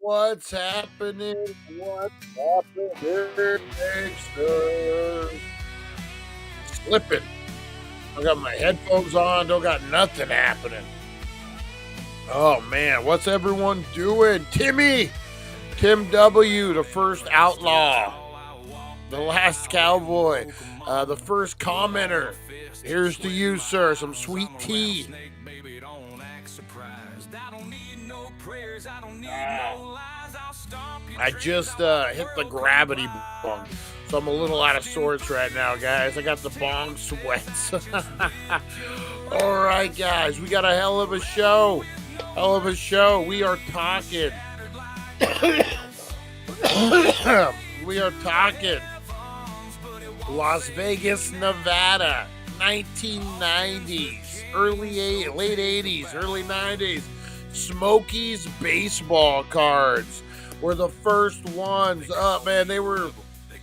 What's happening? What's happening? Gangsters? Slipping. I got my headphones on. Don't got nothing happening. Oh man, what's everyone doing? Tim W, the first outlaw, the last cowboy, the first commenter. Here's to you, sir. Some sweet tea. I just hit the gravity bong, so I'm a little out of sorts right now, guys. I got the bong sweats. All right, guys, we got a hell of a show. We are talking. We are talking Las Vegas, Nevada, 1990s, late 80s, early 90s. Smokey's baseball cards were the first ones. Oh, man, they were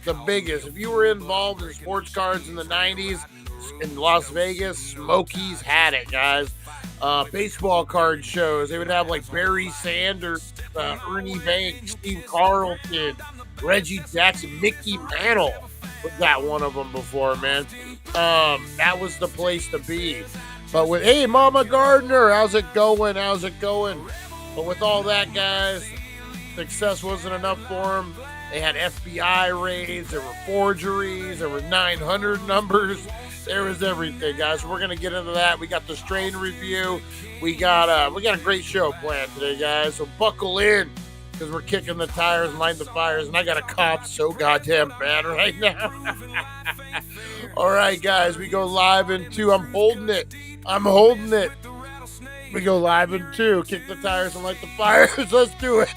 the biggest. If you were involved in sports cards in the 90s in Las Vegas, Smokey's had it, guys. Baseball card shows. They would have like Barry Sanders, Ernie Banks, Steve Carlton, Reggie Jackson, Mickey Mantle. We got one of them before, man. That was the place to be. But with, hey, Mama Gardner, how's it going? But with all that, guys, success wasn't enough for them. They had FBI raids, there were forgeries, there were 900 numbers. There was everything, guys. We're gonna get into that. We got the strain review. We got a great show planned today, guys. So buckle in, because we're kicking the tires and lighting the fires, and I got a cough so goddamn bad right now. All right, guys, we go live in 2. I'm holding it. We go live in 2. Kick the tires and light the fires. Let's do it.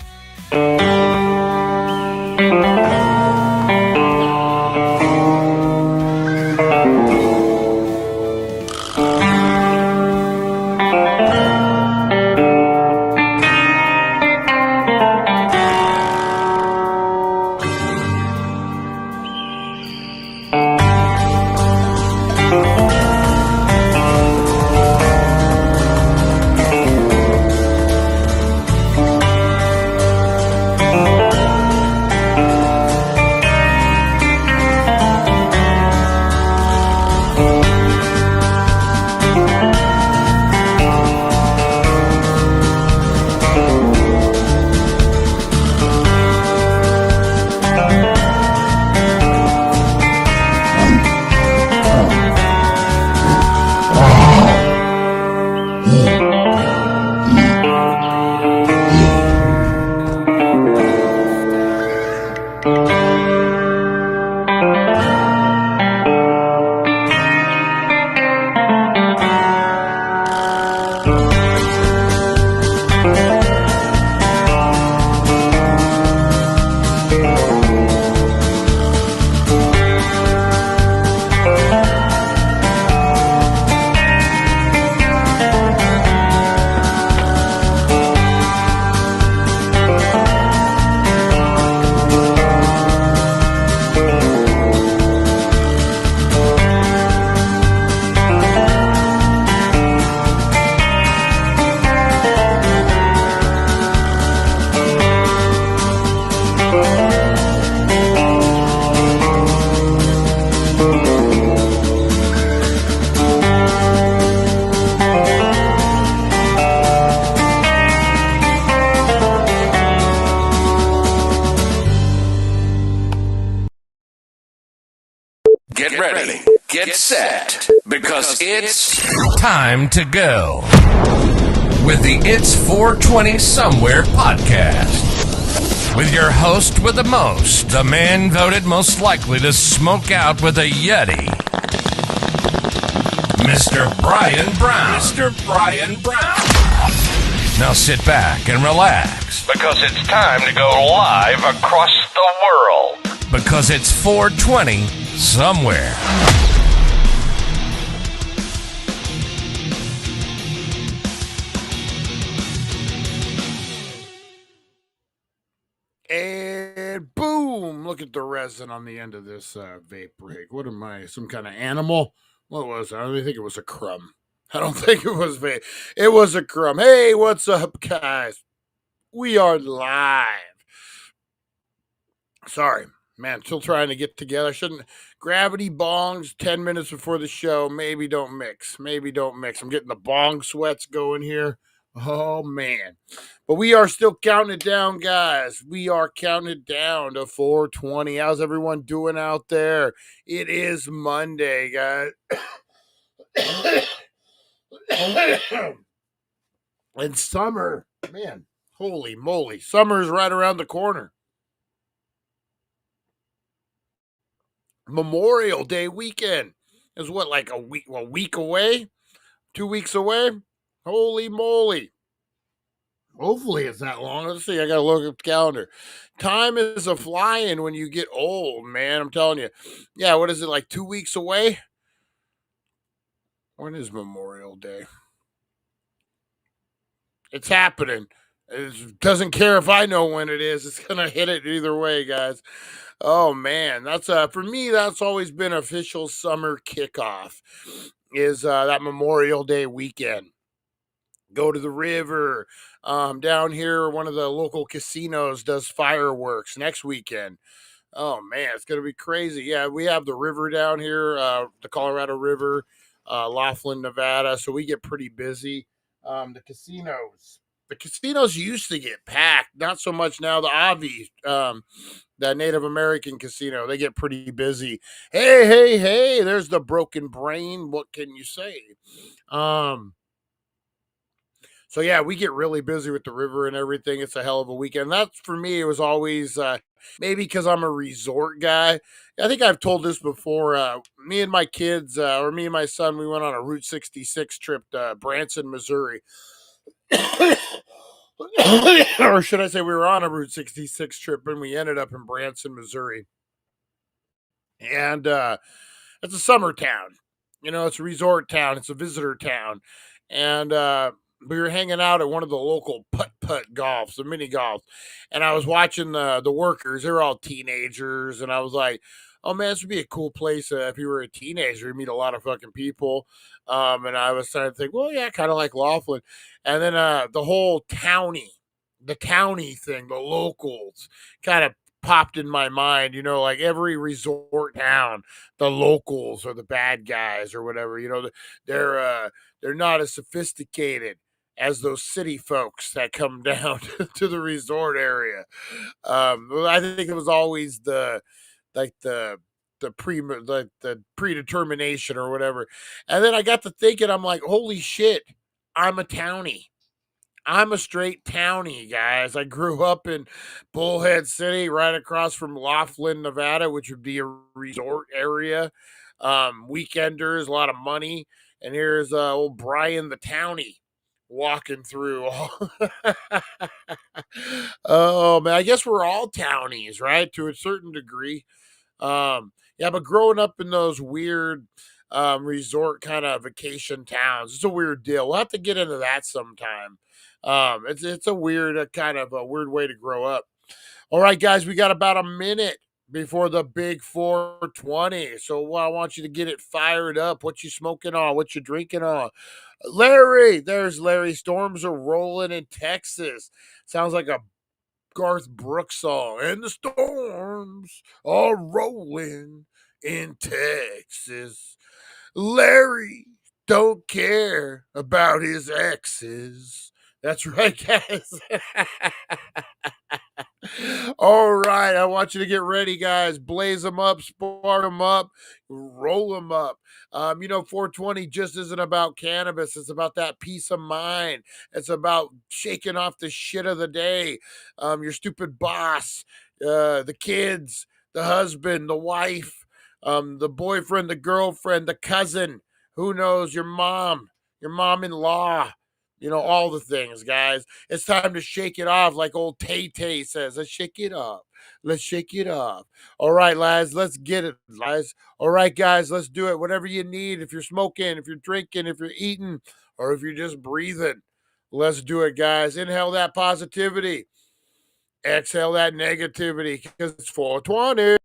Get ready, get set, because it's time to go with the It's 420 Somewhere podcast. With your host with the most, the man voted most likely to smoke out with a Yeti, Mr. Brian Brown. Now sit back and relax, because it's time to go live across the world. Because it's 420 Somewhere. And boom! Look at the resin on the end of this vape rig. What am I? Some kind of animal? What was it? I don't even think it was a crumb. I don't think it was vape. It was a crumb. Hey, what's up, guys? We are live. Sorry, man, still trying to get together. Shouldn't gravity bongs 10 minutes before the show. Maybe don't mix. Maybe don't mix. I'm getting the bong sweats going here. Oh man. But we are still counting it down, guys. We are counting it down to 420. How's everyone doing out there? It is Monday, guys. And summer, man, holy moly. Summer's right around the corner. Memorial Day weekend is what, like a week away? 2 weeks away? Holy moly. Hopefully it's that long. Let's see. I got to look at the calendar. Time is a flying when you get old, man. I'm telling you. Yeah, what is it, like 2 weeks away? When is Memorial Day? It's happening. It doesn't care if I know when it is. It's going to hit it either way, guys. Oh man, that's for me. That's always been official summer kickoff. Is that Memorial Day weekend? Go to the river. Down here, one of the local casinos does fireworks next weekend. Oh man, it's gonna be crazy. Yeah, we have the river down here, the Colorado River, Laughlin, Nevada. So we get pretty busy. The casinos used to get packed. Not so much now. The Avi, that Native American casino, they get pretty busy. Hey, there's the broken brain. What can you say? So yeah, we get really busy with the river and everything. It's a hell of a weekend. That's for me. It was always maybe because I'm a resort guy. I think I've told this before. Me and my kids, or me and my son, we went on a Route 66 trip to Branson, Missouri. Or should I say we were on a Route 66 trip and we ended up in Branson, Missouri. And it's a summer town. It's a resort town. It's a visitor town. And we were hanging out at one of the local putt-putt golfs, the mini golf. And I was watching the workers. They were all teenagers. And I was like, oh, man, this would be a cool place if you were a teenager. You meet a lot of fucking people. And I was starting to think, well, yeah, kind of like Laughlin. And then the whole the townie thing, the locals kind of popped in my mind, like every resort town, the locals are the bad guys or whatever, they're not as sophisticated as those city folks that come down to the resort area. I think it was always the predetermination or whatever. And then I got to thinking, I'm like, holy shit, I'm a townie. I'm a straight townie, guys. I grew up in Bullhead City, right across from Laughlin, Nevada, which would be a resort area. Weekenders, a lot of money. And here's old Brian the townie walking through. Oh, man, I guess we're all townies, right? To a certain degree. Yeah, but growing up in those weird resort kind of vacation towns, it's a weird deal. We'll have to get into that sometime. It's a weird kind of a weird way to grow up. All right, guys, we got about a minute before the big 420. So I want you to get it fired up. What you smoking on? What you drinking on? Larry, there's Larry. Storms are rolling in Texas. Sounds like a Garth Brooks song. And the storms are rolling in Texas. Larry don't care about his exes. That's right, guys. All right, I want you to get ready, guys. Blaze them up, spark them up, roll them up. 420 just isn't about cannabis. It's about that peace of mind. It's about shaking off the shit of the day. Your stupid boss, the kids, the husband, the wife, the boyfriend, the girlfriend, the cousin, who knows, your mom-in-law. All the things, guys. It's time to shake it off, like old Tay-Tay says. Let's shake it off. Let's shake it off. All right, lads, let's get it, lads. All right, guys, let's do it. Whatever you need, if you're smoking, if you're drinking, if you're eating, or if you're just breathing, let's do it, guys. Inhale that positivity. Exhale that negativity, because it's 420.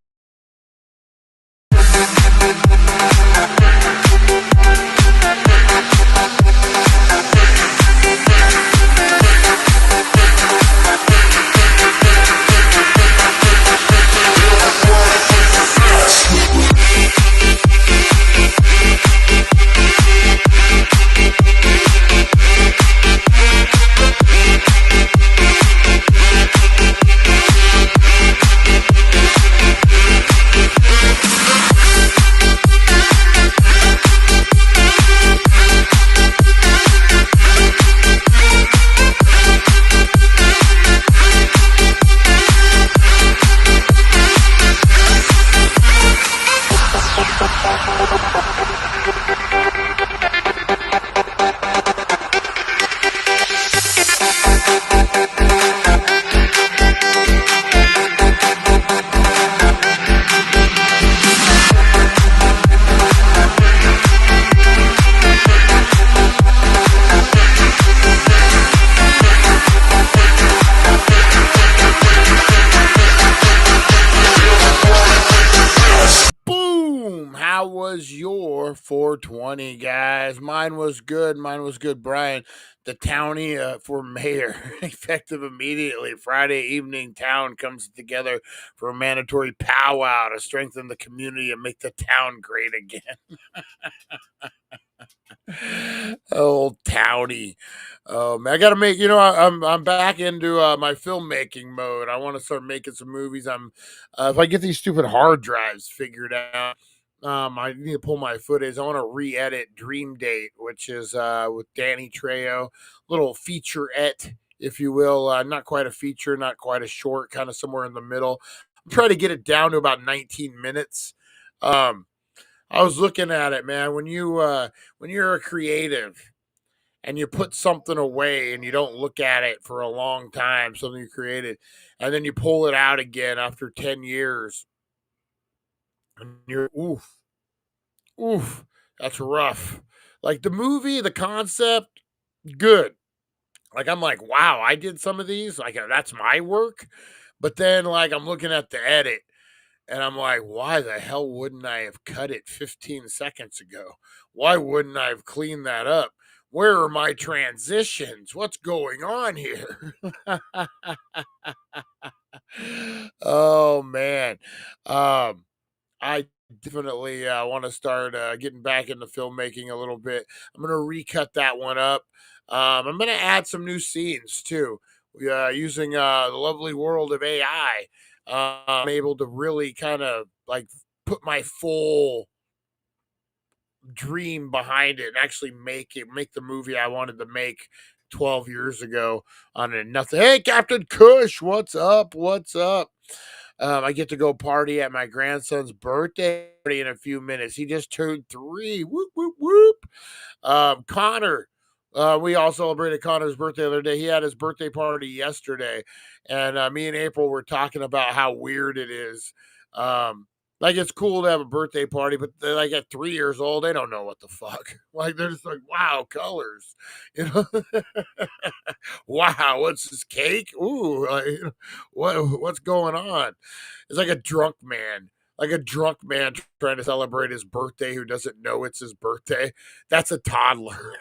our 420, guys. Mine was good. Mine was good, Brian. The townie for mayor, effective immediately. Friday evening, town comes together for a mandatory powwow to strengthen the community and make the town great again. Old townie. Man, I gotta make. I'm back into my filmmaking mode. I want to start making some movies. If I get these stupid hard drives figured out, I need to pull my footage. I want to re-edit Dream Date, which is with Danny Trejo, little featurette, if you will. Not quite a feature, not quite a short, kind of somewhere in the middle. I'm trying to get it down to about 19 minutes. I was looking at it, man. When you're a creative and you put something away and you don't look at it for a long time, something you created, and then you pull it out again after 10 years, and you're oof, that's rough. Like the movie, the concept, good. Like I'm like, wow, I did some of these. Like that's my work. But then like I'm looking at the edit and I'm like, why the hell wouldn't I have cut it 15 seconds ago? Why wouldn't I have cleaned that up? Where are my transitions? What's going on here? Oh man. I definitely want to start getting back into filmmaking a little bit. I'm going to recut that one up. I'm going to add some new scenes too. Using the lovely world of AI, I'm able to really kind of like put my full dream behind it and actually make the movie I wanted to make 12 years ago on a nothing. Hey, Captain Kush, what's up? What's up? I get to go party at my grandson's birthday party in a few minutes. He just turned 3. Whoop, whoop, whoop. Connor, we all celebrated Connor's birthday the other day. He had his birthday party yesterday. And me and April were talking about how weird it is. Like it's cool to have a birthday party, but they're like at 3 years old, they don't know what the fuck. Like they're just like, wow, colors, you know. Wow, what's this cake? Ooh, what's going on? It's like a drunk man trying to celebrate his birthday who doesn't know it's his birthday. That's a toddler.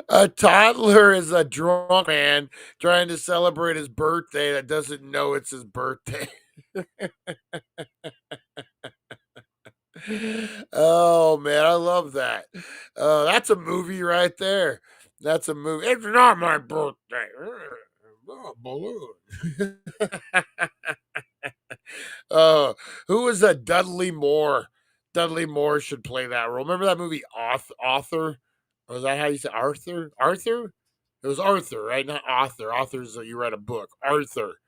A toddler is a drunk man trying to celebrate his birthday that doesn't know it's his birthday. Oh man, I love that. That's a movie right there. That's a movie. It's not my birthday. Oh, balloon. uh, who was that? Dudley Moore. Dudley Moore should play that role. Remember that movie, Author? Was that how you say Arthur? Arthur? It was Arthur, right? Not author. Author's you read a book. Arthur.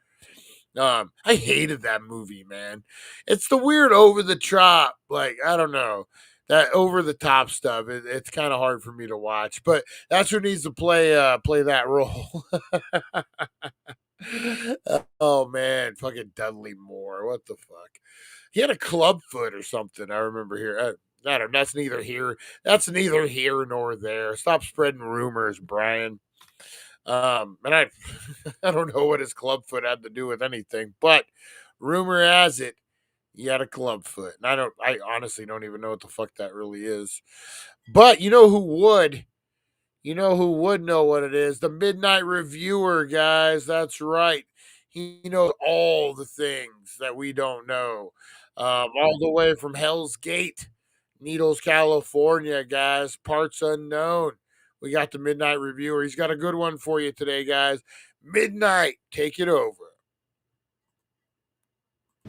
I hated that movie, man. It's the weird over the top, like I don't know, that over the top stuff. It's kind of hard for me to watch, but that's who needs to play that role. Oh man, fucking Dudley Moore. What the fuck? He had a club foot or something. I remember here. I don't. That's neither here. That's neither here nor there. Stop spreading rumors, Brian. And I, I don't know what his club foot had to do with anything, but rumor has it he had a club foot, and I honestly don't even know what the fuck that really is. But you know who would? You know who would know what it is? The Midnight Reviewer, guys. That's right. He knows all the things that we don't know. All the way from Hell's Gate, Needles, California, guys. Parts unknown. We got the Midnight Reviewer. He's got a good one for you today, guys. Midnight, take it over.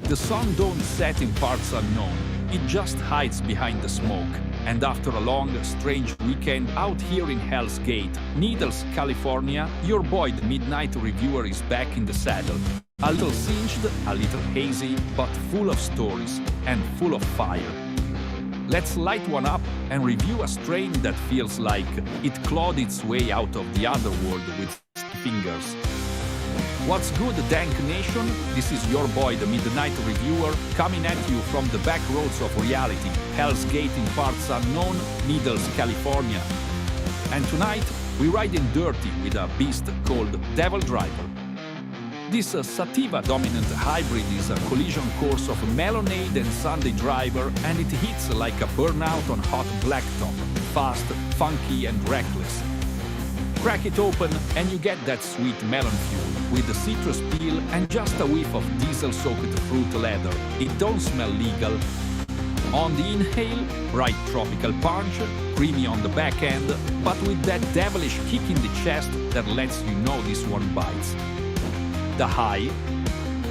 The sun don't set in parts unknown. It just hides behind the smoke. And after a long, strange weekend out here in Hell's Gate, Needles, California, your boy the Midnight Reviewer is back in the saddle. A little singed, a little hazy, but full of stories and full of fire. Let's light one up and review a strain that feels like it clawed its way out of the underworld with fingers. What's good, Dank Nation? This is your boy, the Midnight Reviewer, coming at you from the back roads of reality, Hell's Gate in parts unknown, Needles, California. And tonight, we ride in dirty with a beast called Devil Driver. This sativa-dominant hybrid is a collision course of Melonade and Sunday Driver, and it hits like a burnout on hot blacktop, fast, funky, and reckless. Crack it open and you get that sweet melon fuel with the citrus peel and just a whiff of diesel-soaked fruit leather. It don't smell legal. On the inhale, bright tropical punch, creamy on the back end, but with that devilish kick in the chest that lets you know this one bites. The high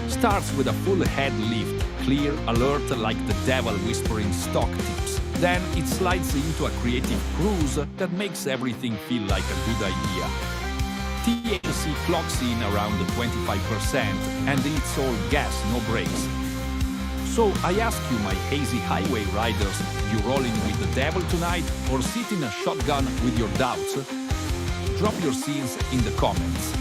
starts with a full head lift, clear, alert like the devil whispering stock tips. Then it slides into a creative cruise that makes everything feel like a good idea. THC clocks in around 25% and it's all gas, no brakes. So I ask you, my hazy highway riders, you rolling with the devil tonight or sit in a shotgun with your doubts? Drop your scenes in the comments.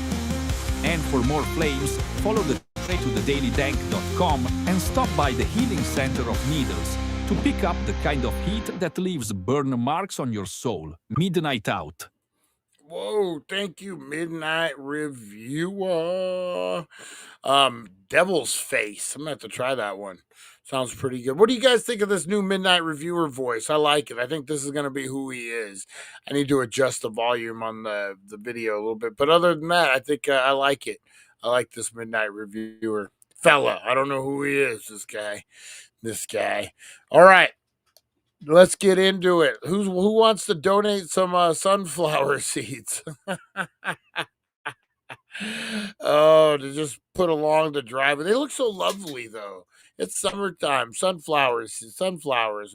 And for more flames, follow the trail to thedailydank.com and stop by the Healing Center of Needles to pick up the kind of heat that leaves burn marks on your soul. Midnight out. Whoa, thank you, Midnight Reviewer. Devil's Face. I'm gonna have to try that one. Sounds pretty good. What do you guys think of this new Midnight Reviewer voice? I like it. I think this is gonna be who he is. I need to adjust the volume on the video a little bit, but other than that, I think I like it. I like this Midnight Reviewer fella. I don't know who he is. This guy. All right. Let's get into it. Who wants to donate some sunflower seeds? Oh, to just put along the driveway. They look so lovely, though. It's summertime. Sunflowers,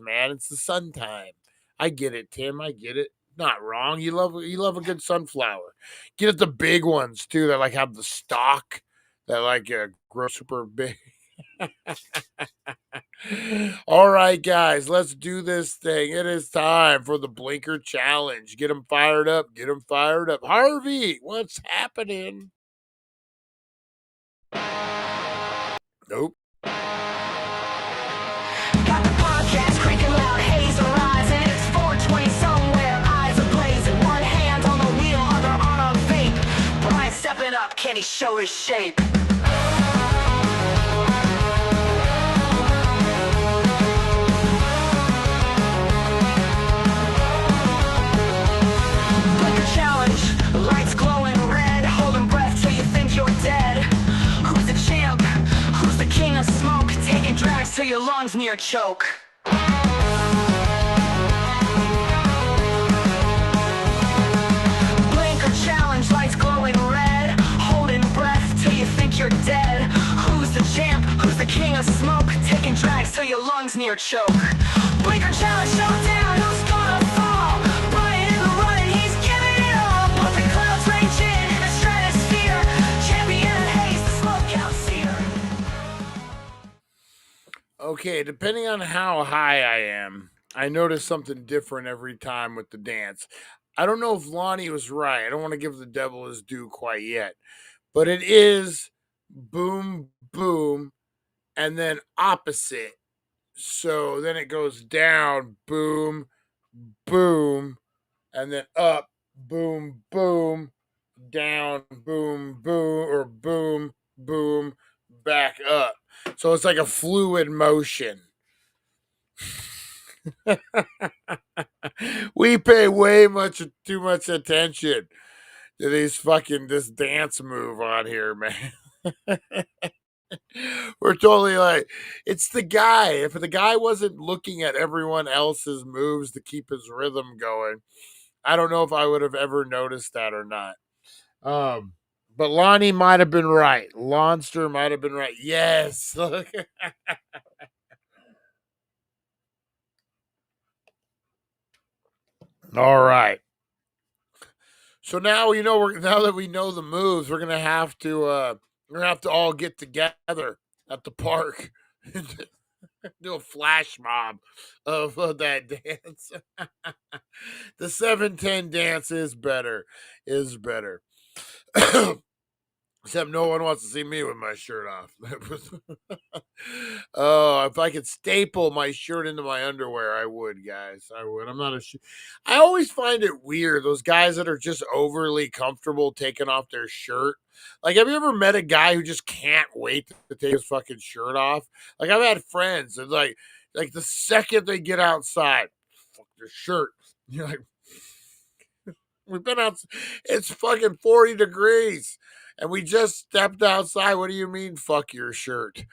man. It's the sun time. I get it, Tim. I get it. Not wrong. You love a good sunflower. Get it the big ones too that like have the stalk that like grow super big. All right, guys, let's do this thing. It is time for the blinker challenge. Get them fired up. Get them fired up. Harvey, what's happening? Nope. Got the podcast cranking loud, haze arising. It's 420 somewhere, eyes are blazing. One hand on the wheel, other on a vape. Brian stepping up, can he show his shape? Blinker challenge, lights glowing red, holding breath till you think you're dead. Who's the champ? Who's the king of smoke? Taking drags till your lungs near choke. Blinker challenge, lights glowing red, holding breath till you think you're dead. Who's the champ? Who's the king of smoke? Taking drags till your lungs near choke. Blinker challenge showdown, who's gonna fall? Brian in the running, he's giving it all. Pumping clouds raging in the stratosphere. Champion of haze, the smokehouse seer. Okay, depending on how high I am, I notice something different every time with the dance. I don't know if Lonnie was right. I don't want to give the devil his due quite yet. But it is boom, boom, and then opposite. So then it goes down, boom, boom, and then up, boom, boom, down, boom, boom, or boom, boom, back up. So it's like a fluid motion. We pay too much attention to this dance move on here, man. We're totally like, it's the guy. If the guy wasn't looking at everyone else's moves to keep his rhythm going, I don't know if I would have ever noticed that or not. But Lonnie might have been right. Lonster might have been right. Yes. All right. So now now that we know the moves, we're gonna have to all get together at the park and do a flash mob of that dance. The 710 dance is better. Except no one wants to see me with my shirt off. Oh, if I could staple my shirt into my underwear, I would, guys. I would. I'm not a. I always find it weird those guys that are just overly comfortable taking off their shirt. Like, have you ever met a guy who just can't wait to take his fucking shirt off? Like, I've had friends that like the second they get outside, fuck their shirt. You're like, we've been out. It's fucking 40 degrees. And we just stepped outside. What do you mean, fuck your shirt?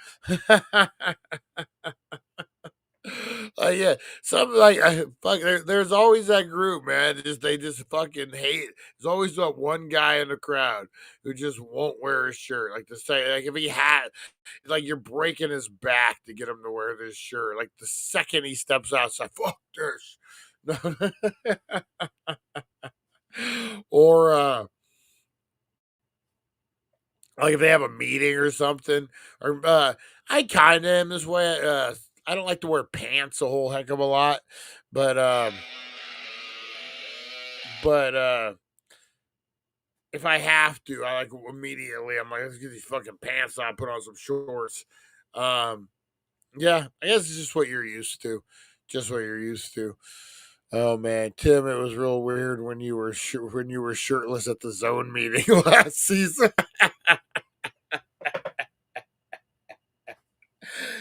Yeah, something like fuck. There's always that group, man. They just fucking hate. There's always that one guy in the crowd who just won't wear his shirt. Like to say, like if he had, like you're breaking his back to get him to wear this shirt. Like the second he steps outside, fuck this. Or like if they have a meeting or something, or I kind of am this way. I don't like to wear pants a whole heck of a lot, but but if I have to, I like immediately. I'm like, let's get these fucking pants on, put on some shorts. Um, yeah, I guess it's just what you're used to, just what you're used to. Oh man, Tim, it was real weird when you were when you were shirtless at the zone meeting last season.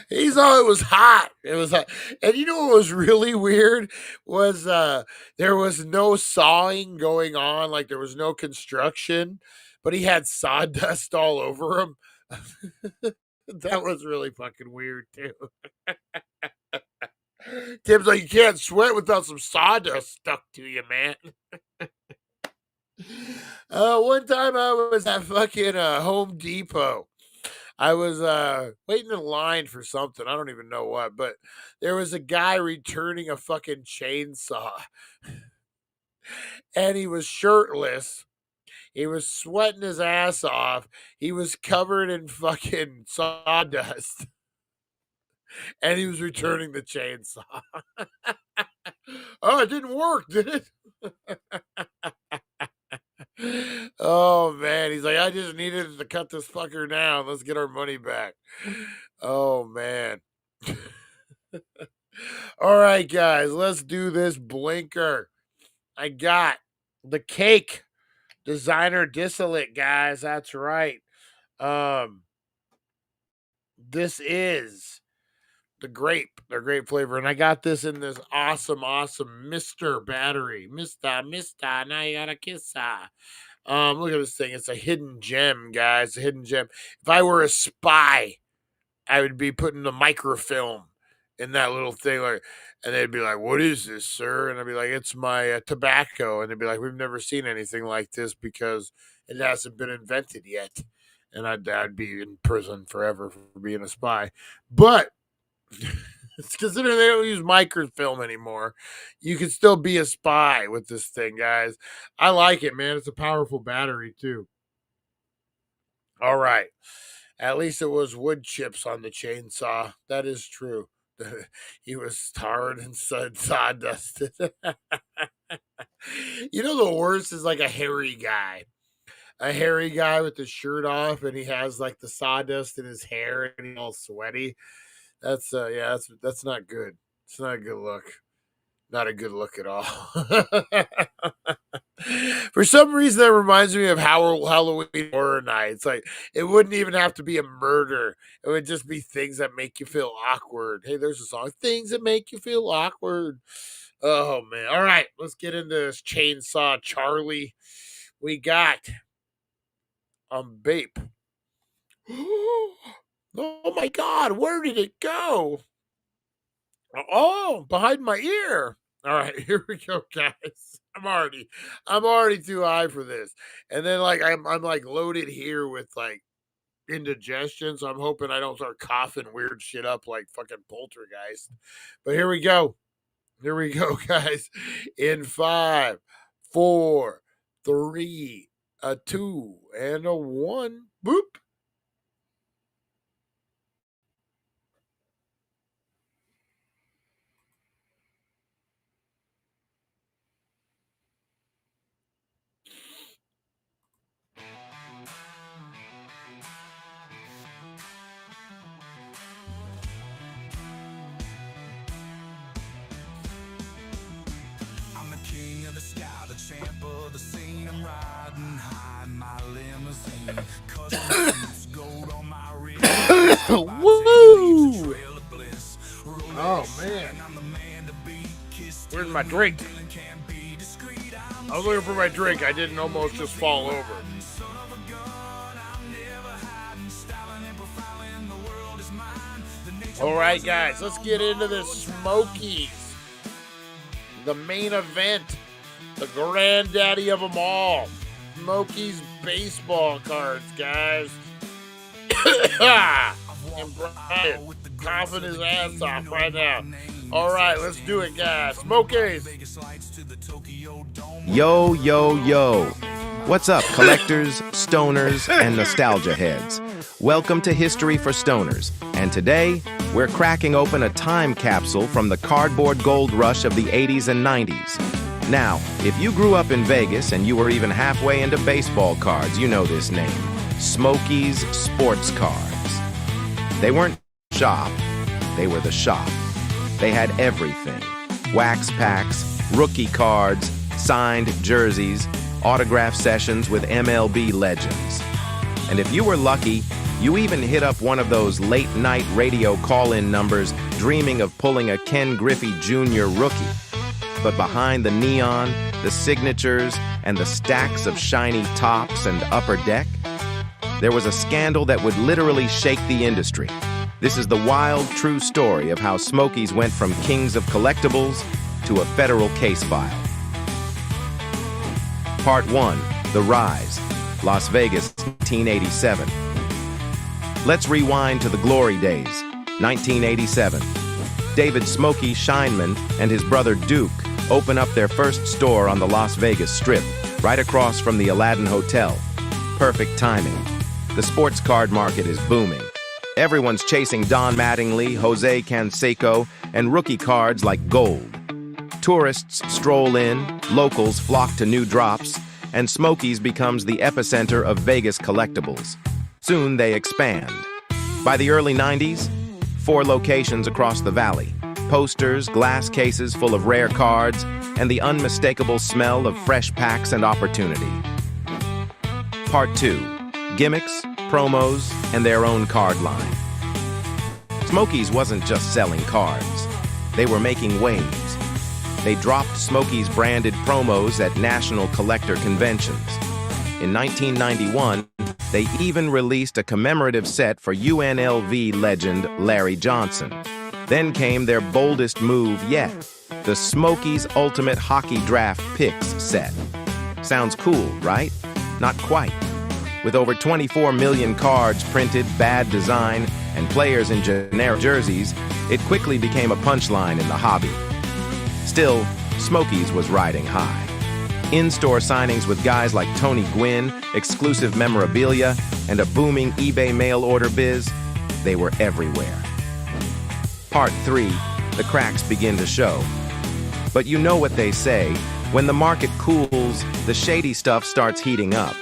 He saw it was hot. It was hot. And you know what was really weird was there was no sawing going on, like there was no construction, but he had sawdust all over him. That was really fucking weird too. Tim's like, you can't sweat without some sawdust stuck to you, man. One time I was at fucking Home Depot. I was waiting in line for something. I don't even know what, but there was a guy returning a fucking chainsaw and he was shirtless. He was sweating his ass off. He was covered in fucking sawdust and he was returning the chainsaw. Oh, it didn't work, did it? Oh man, he's like, I just needed to cut this fucker down. Let's get our money back. Oh man. All right, guys, let's do this blinker. I got the cake designer distillate, guys. That's right. Um, this is the grape flavor, and I got this in this awesome Mister battery, Mister. Now you got a kiss. Look at this thing. It's a hidden gem, guys. A hidden gem. If I were a spy, I would be putting the microfilm in that little thing, like, and they'd be like, "What is this, sir?" And I'd be like, "It's my tobacco." And they'd be like, "We've never seen anything like this because it hasn't been invented yet." And I'd be in prison forever for being a spy. But it's considering they don't use microfilm anymore, you can still be a spy with this thing, guys. I like it, man. It's a powerful battery too. All right. At least it was wood chips on the chainsaw. That is true. He was tarred and sawdusted. You know, the worst is like a hairy guy with his shirt off, and he has like the sawdust in his hair, and he's all sweaty. That's yeah, that's not good. It's not a good look. Not a good look at all. For some reason, that reminds me of Halloween Horror Nights. Like, it wouldn't even have to be a murder. It would just be things that make you feel awkward. Hey, there's a song, Things That Make You Feel Awkward. Oh, man. All right, let's get into this Chainsaw Charlie. We got vape. Oh, my God. Where did it go? Oh, behind my ear. All right, here we go, guys. I'm already too high for this. And then like I'm like loaded here with like indigestion, so I'm hoping I don't start coughing weird shit up like fucking poltergeist. But here we go. Here we go, guys. In five, four, three, a two, and a one. Boop. Woo! Oh man, where's my drink? I was looking for my drink. I didn't almost just fall over. All right, guys, let's get into the Smokies. The main event, the granddaddy of them all. Smokies baseball cards, guys. And Brian coughing his ass off right now. All right, let's do it, guys. Smokies. Yo, yo, yo. What's up, collectors, stoners, and nostalgia heads? Welcome to History for Stoners. And today, we're cracking open a time capsule from the cardboard gold rush of the 80s and 90s. Now, if you grew up in Vegas and you were even halfway into baseball cards, you know this name. Smokies Sports Cards. They weren't shop, they were the shop. They had everything. Wax packs, rookie cards, signed jerseys, autograph sessions with MLB legends. And if you were lucky, you even hit up one of those late-night radio call-in numbers dreaming of pulling a Ken Griffey Jr. rookie. But behind the neon, the signatures, and the stacks of shiny tops and upper deck, there was a scandal that would literally shake the industry. This is the wild, true story of how Smokies went from kings of collectibles to a federal case file. Part 1, The Rise, Las Vegas, 1987. Let's rewind to the glory days, 1987. David Smokey Scheinman and his brother Duke open up their first store on the Las Vegas Strip, right across from the Aladdin Hotel. Perfect timing. The sports card market is booming. Everyone's chasing Don Mattingly, Jose Canseco, and rookie cards like gold. Tourists stroll in, locals flock to new drops, and Smokies becomes the epicenter of Vegas collectibles. Soon they expand. By the early 90s, 4 locations across the valley. Posters, glass cases full of rare cards, and the unmistakable smell of fresh packs and opportunity. Part 2. Gimmicks, promos, and their own card line. Smokies wasn't just selling cards. They were making waves. They dropped Smokies branded promos at national collector conventions. In 1991, they even released a commemorative set for UNLV legend Larry Johnson. Then came their boldest move yet, the Smokies Ultimate Hockey Draft Picks set. Sounds cool, right? Not quite. With over 24 million cards printed, bad design, and players in generic jerseys, it quickly became a punchline in the hobby. Still, Smokies was riding high. In-store signings with guys like Tony Gwynn, exclusive memorabilia, and a booming eBay mail order biz, they were everywhere. Part 3, the cracks begin to show. But you know what they say, when the market cools, the shady stuff starts heating up.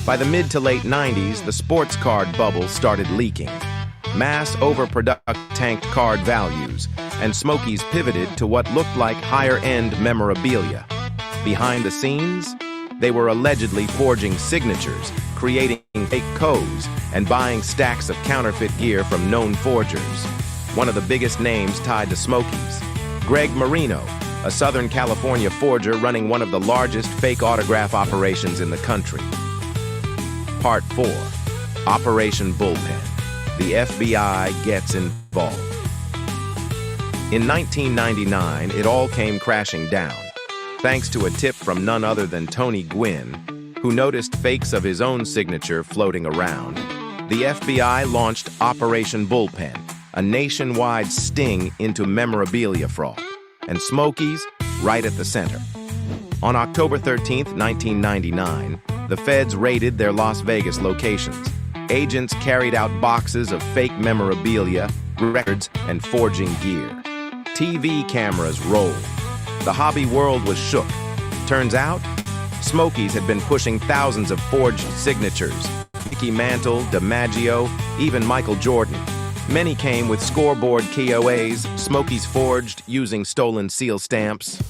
By the mid to late 90s, the sports card bubble started leaking. Mass overproduction tanked card values, and Smokies pivoted to what looked like higher-end memorabilia. Behind the scenes, they were allegedly forging signatures, creating fake codes, and buying stacks of counterfeit gear from known forgers. One of the biggest names tied to Smokies, Greg Marino, a Southern California forger running one of the largest fake autograph operations in the country. Part 4, Operation Bullpen. The FBI gets involved. In 1999, it all came crashing down, thanks to a tip from none other than Tony Gwynn, who noticed fakes of his own signature floating around. The FBI launched Operation Bullpen, a nationwide sting into memorabilia fraud, and Smokies right at the center. On October 13, 1999, the feds raided their Las Vegas locations. Agents carried out boxes of fake memorabilia, records, and forging gear. TV cameras rolled. The hobby world was shook. Turns out, Smokies had been pushing thousands of forged signatures. Mickey Mantle, DiMaggio, even Michael Jordan. Many came with scoreboard KOAs, Smokies forged using stolen seal stamps.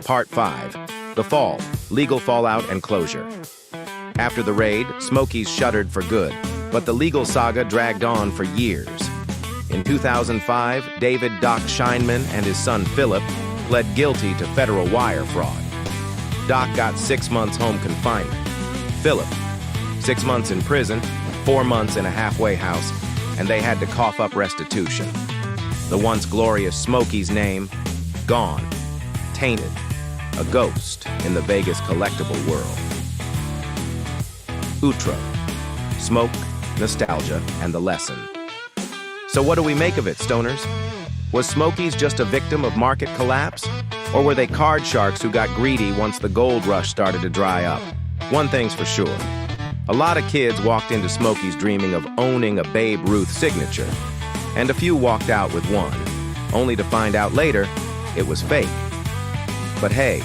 Part 5. The Fall, Legal Fallout and Closure. After the raid, Smokey's shuttered for good, but the legal saga dragged on for years. In 2005, David Doc Scheinman and his son Philip pled guilty to federal wire fraud. Doc got 6 months home confinement. Philip, 6 months in prison, 4 months in a halfway house, and they had to cough up restitution. The once glorious Smokey's name, gone, tainted, a ghost in the Vegas collectible world. Outro, smoke, nostalgia, and the lesson. So what do we make of it, stoners? Was Smokey's just a victim of market collapse? Or were they card sharks who got greedy once the gold rush started to dry up? One thing's for sure. A lot of kids walked into Smokey's dreaming of owning a Babe Ruth signature. And a few walked out with one, only to find out later it was fake. But hey,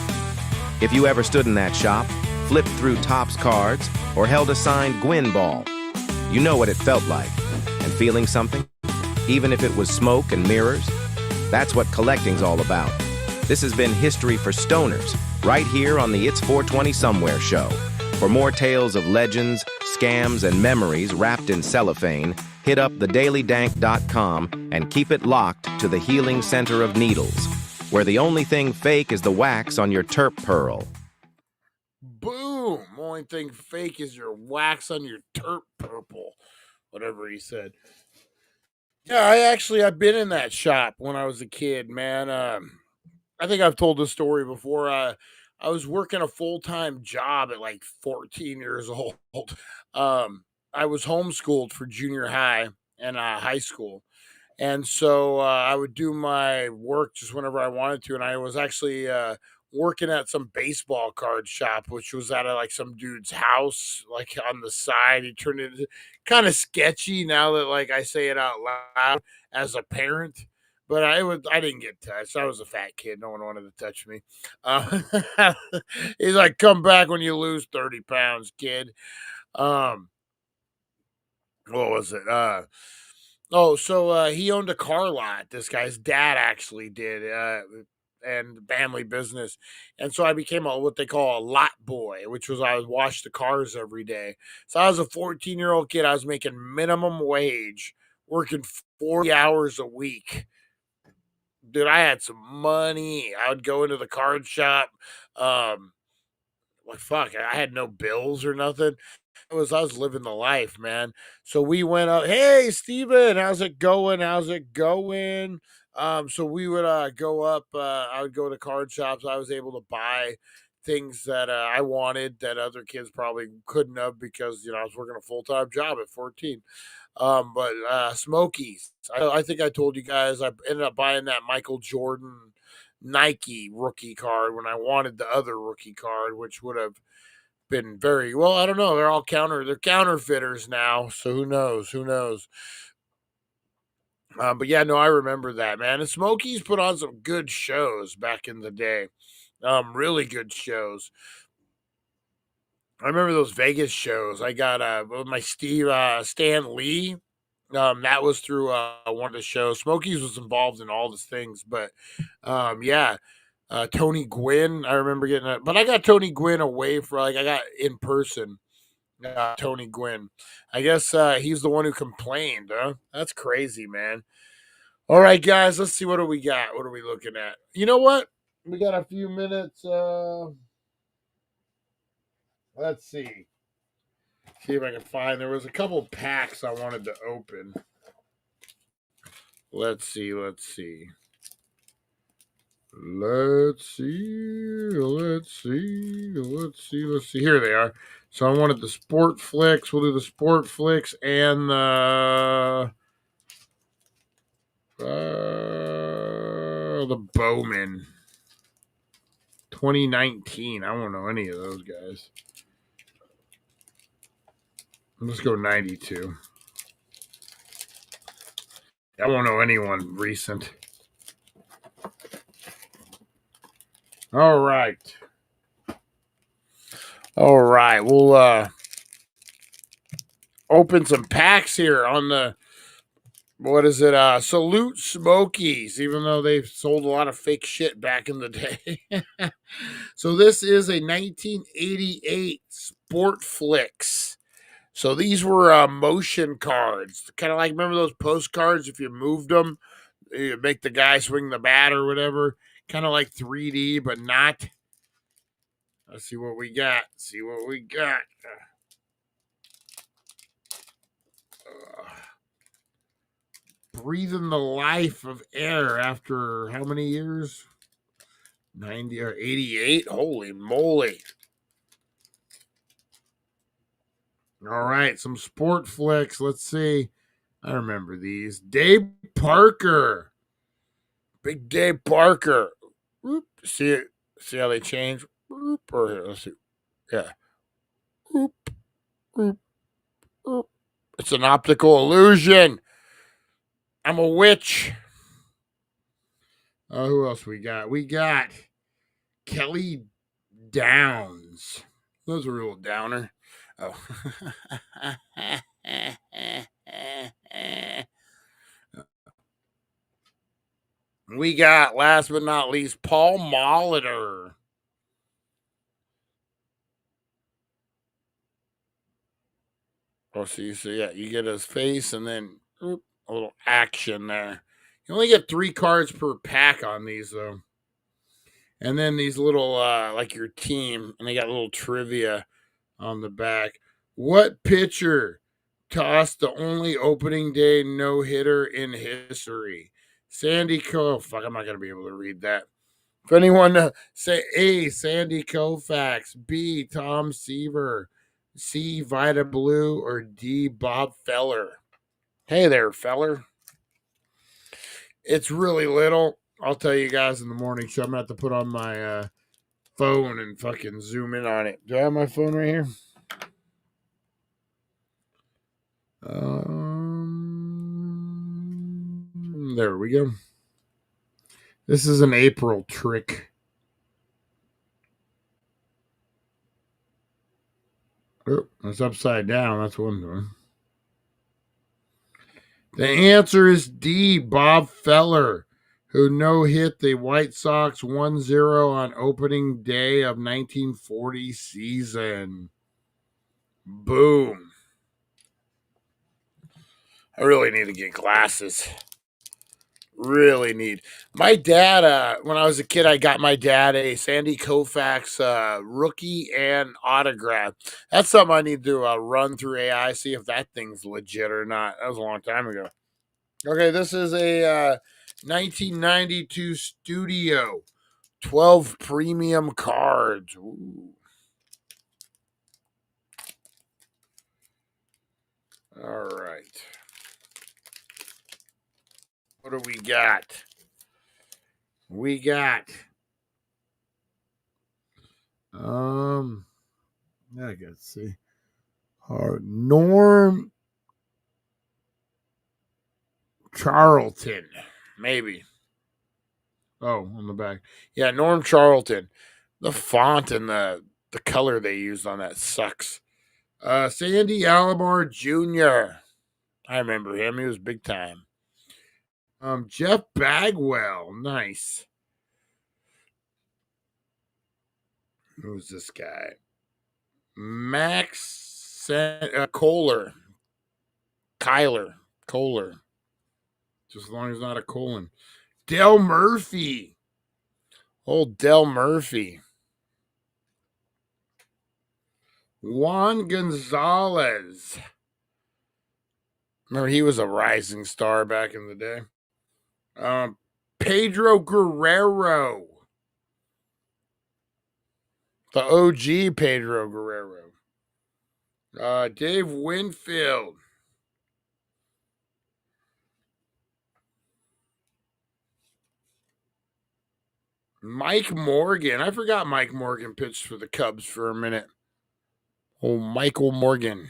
if you ever stood in that shop, flipped through Topps cards, or held a signed Gwyn ball, you know what it felt like. And feeling something? Even if it was smoke and mirrors? That's what collecting's all about. This has been History for Stoners, right here on the It's 420 Somewhere show. For more tales of legends, scams, and memories wrapped in cellophane, hit up thedailydank.com and keep it locked to the healing center of needles, where the only thing fake is the wax on your terp pearl. Boom! Only thing fake is your wax on your terp purple. Whatever he said. Yeah, I've been in that shop when I was a kid, man. I think I've told this story before. I was working a full-time job at like 14 years old. I was homeschooled for junior high and high school. And so I would do my work just whenever I wanted to. And I was actually working at some baseball card shop, which was at like some dude's house, like on the side. He turned it kind of sketchy now that like I say it out loud as a parent. But I didn't get touched. I was a fat kid. No one wanted to touch me. He's like, come back when you lose 30 pounds, kid. What was it? He owned a car lot. This guy's dad actually did, and family business. And so I became what they call a lot boy, which was I would wash the cars every day. So I was a 14-year-old kid. I was making minimum wage, working 40 hours a week. Dude, I had some money. I would go into the card shop. I had no bills or nothing. I was living the life, man. So we went up. Hey, Steven, how's it going? So we would go up. I would go to card shops. I was able to buy things that I wanted that other kids probably couldn't have because I was working a full-time job at 14. But Smokies, I think I told you guys I ended up buying that Michael Jordan Nike rookie card when I wanted the other rookie card, which would have been very well. I don't know. They're counterfeiters now, so who knows? But yeah, no, I remember that, man. And Smokies put on some good shows back in the day. Really good shows. I remember those Vegas shows. I got my Stan Lee. That was through one of the shows. Smokies was involved in all these things, but yeah. Tony Gwynn, I remember getting it, but I got Tony Gwynn away for I got in person. Tony Gwynn. I guess he's the one who complained, huh? That's crazy, man. All right, guys, let's see what do we got. What are we looking at? You know what? We got a few minutes. Let's see. See if I can find. There was a couple packs I wanted to open. Let's see. Let's see. Here they are. So I wanted the Sport Flicks. We'll do the Sport Flicks and the Bowman 2019. I won't know any of those guys. Let's go 92. I won't know anyone recent. All right. We'll open some packs here on the what is it? Salute Smokies, even though they've sold a lot of fake shit back in the day. So this is a 1988 Sport Flicks. So these were motion cards, kind of like, remember those postcards? If you moved them, you make the guy swing the bat or whatever. Kind of like 3D, but not. Let's see what we got. See what we got. Breathing the life of air after how many years? 90 or 88? Holy moly. All right, some sport flicks. Let's see. I remember these. Dave Parker. Big Dave Parker. Whoop. See it? See how they change? Whoop. Or here, let's see. Yeah. Whoop. Whoop. Whoop. It's an optical illusion. I'm a witch. Who else we got? We got Kelly Downs. That was a real downer. Oh. We got, last but not least, Paul Molitor. Oh, so yeah, you get his face and then a little action there. You only get 3 cards per pack on these, though. And then these little, like your team, and they got little trivia on the back. What pitcher tossed the only opening day no-hitter in history? Sandy fuck, I'm not going to be able to read that. If anyone say A, Sandy Koufax, B, Tom Seaver, C, Vida Blue, or D, Bob Feller. Hey there, feller. It's really little. I'll tell you guys in the morning show. I'm going to have to put on my phone and fucking zoom in on it. Do I have my phone right here? There we go. This is an April trick. Oh, it's upside down. That's one doing. The answer is D, Bob Feller, who no-hit the White Sox 1-0 on opening day of 1940 season. Boom. I really need to get glasses. Really need. My dad, when I was a kid, I got my dad a Sandy Koufax rookie and autograph. That's something I need to run through AI, see if that thing's legit or not. That was a long time ago. Okay, this is a 1992 Studio 12 premium cards. Ooh. All right. What do we got? We got I gotta see. Norm Charlton, maybe. Oh, on the back. Yeah, Norm Charlton. The font and the color they used on that sucks. Sandy Alomar Jr. I remember him. He was big time. Jeff Bagwell. Nice. Who's this guy? Max Kohler. Kohler. Just as long as not a colon. Del Murphy. Old Del Murphy. Juan Gonzalez. Remember, he was a rising star back in the day. Pedro Guerrero. The OG Pedro Guerrero. Dave Winfield. Mike Morgan. I forgot Mike Morgan pitched for the Cubs for a minute. Oh, Michael Morgan.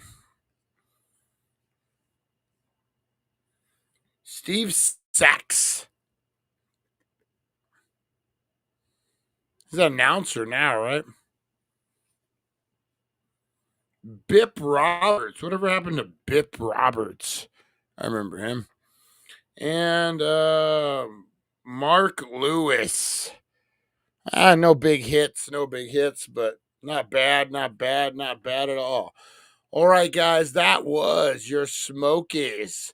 Steve Sachs. He's an announcer now, right? Bip Roberts. Whatever happened to Bip Roberts? I remember him. and Mark Lewis. No big hits, but not bad at all. All right, guys, that was your Smokies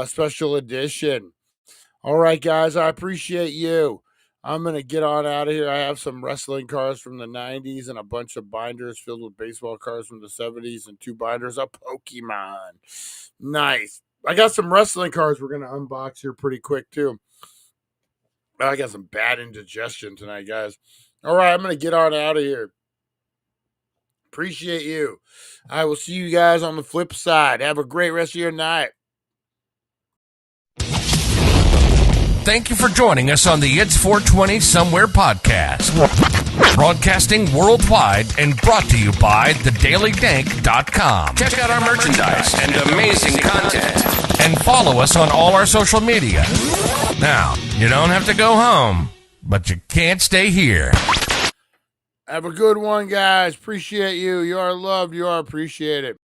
special edition. All right, guys, I appreciate you. I'm going to get on out of here. I have some wrestling cards from the 90s and a bunch of binders filled with baseball cards from the 70s and 2 binders of Pokemon. Nice. I got some wrestling cards we're going to unbox here pretty quick, too. I got some bad indigestion tonight, guys. All right, I'm going to get on out of here. Appreciate you. I will see you guys on the flip side. Have a great rest of your night. Thank you for joining us on the It's 420 Somewhere podcast. Broadcasting worldwide and brought to you by thedailydank.com. Check out our merchandise and amazing content. And follow us on all our social media. Now, you don't have to go home, but you can't stay here. Have a good one, guys. Appreciate you. You are loved. You are appreciated.